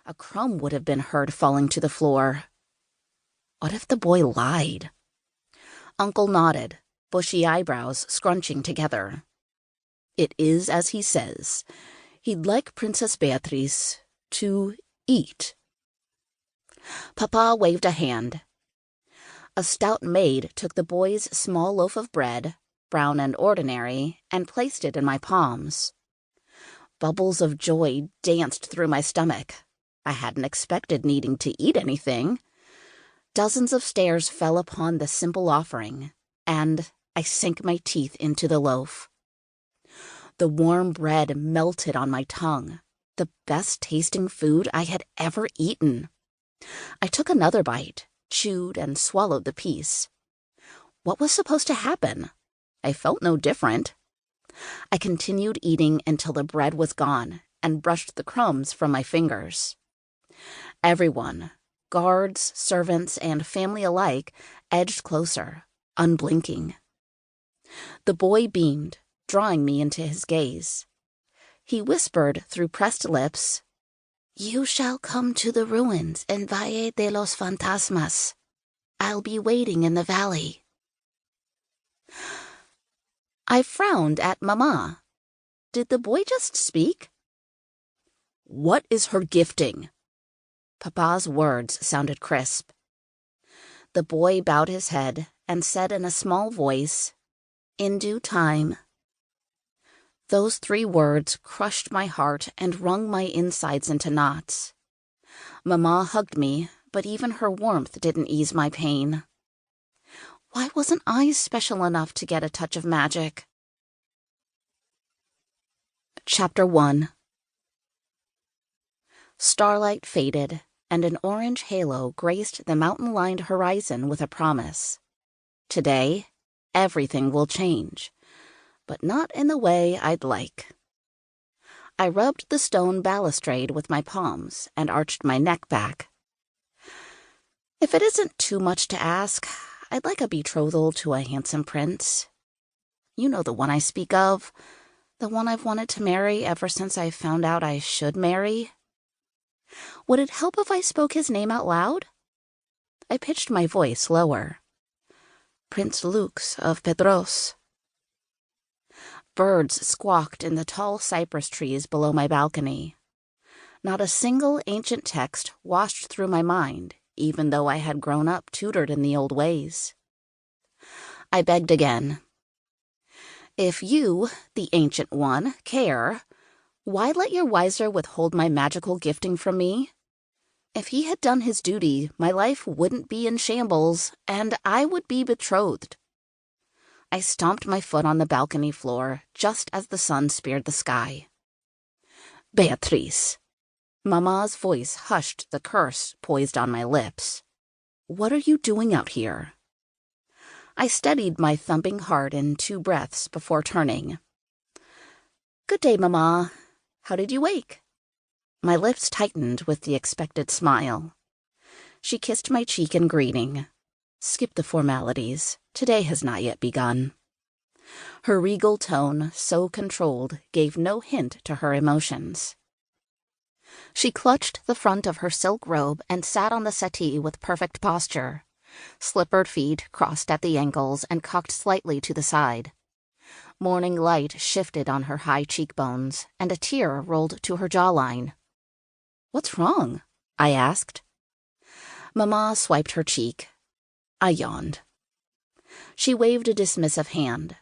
A crumb would have been heard falling to the floor. What if the boy lied? Uncle nodded, bushy eyebrows scrunching together. It is as he says. He'd like Princess Beatriz to eat. Papa waved a hand. A stout maid took the boy's small loaf of bread, brown and ordinary, and placed it in my palms. Bubbles of joy danced through my stomach. I hadn't expected needing to eat anything. Dozens of stares fell upon the simple offering, and I sank my teeth into the loaf. The warm bread melted on my tongue, the best-tasting food I had ever eaten. I took another bite, chewed and swallowed the piece. What was supposed to happen? I felt no different. I continued eating until the bread was gone and brushed the crumbs from my fingers. Everyone, guards, servants, and family alike, edged closer, unblinking. The boy beamed, drawing me into his gaze. He whispered through pressed lips, "You shall come to the ruins in Valle de Los Fantasmas. I'll be waiting in the valley." I frowned at Mama. Did the boy just speak? "What is her gifting?" Papa's words sounded crisp. The boy bowed his head and said in a small voice, "In due time." Those 3 words crushed my heart and wrung my insides into knots. Mama hugged me, but even her warmth didn't ease my pain. Why wasn't I special enough to get a touch of magic? Chapter 1. Starlight faded, and an orange halo graced the mountain-lined horizon with a promise. Today, everything will change, but not in the way I'd like. I rubbed the stone balustrade with my palms and arched my neck back. If it isn't too much to ask, I'd like a betrothal to a handsome prince. You know the one I speak of, the one I've wanted to marry ever since I found out I should marry. Would it help if I spoke his name out loud? I pitched my voice lower. Prince Lux of Pedros. Birds squawked in the tall cypress trees below my balcony. Not a single ancient text washed through my mind, even though I had grown up tutored in the old ways. I begged again. If you, the Ancient One, care, why let your wiser withhold my magical gifting from me? If he had done his duty, my life wouldn't be in shambles, and I would be betrothed. I stomped my foot on the balcony floor just as the sun speared the sky. Beatriz. Mama's voice hushed the curse poised on my lips. What are you doing out here? I steadied my thumping heart in 2 breaths before turning. Good day, Mama. How did you wake? My lips tightened with the expected smile. She kissed my cheek in greeting. Skip the formalities. Today has not yet begun. Her regal tone, so controlled, gave no hint to her emotions. She clutched the front of her silk robe and sat on the settee with perfect posture, slippered feet crossed at the ankles and cocked slightly to the side. Morning light shifted on her high cheekbones, and a tear rolled to her jawline. What's wrong? I asked. Mama swiped her cheek. I yawned. She waved a dismissive hand.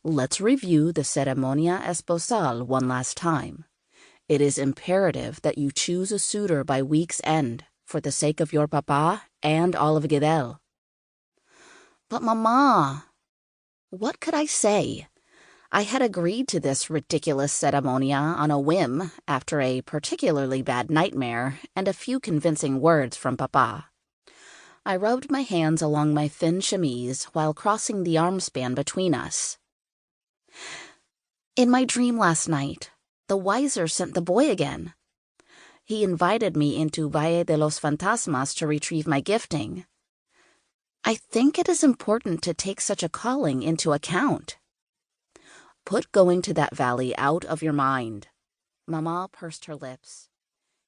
Let's review the ceremonia esposal one last time. It is imperative that you choose a suitor by week's end, for the sake of your papa and all of Gidel. But Mama, what could I say? I had agreed to this ridiculous ceremonia on a whim after a particularly bad nightmare and a few convincing words from Papa. I rubbed my hands along my thin chemise while crossing the arm span between us. In my dream last night, the wiser sent the boy again. He invited me into Valle de los Fantasmas to retrieve my gifting. I think it is important to take such a calling into account. Put going to that valley out of your mind. Mama pursed her lips.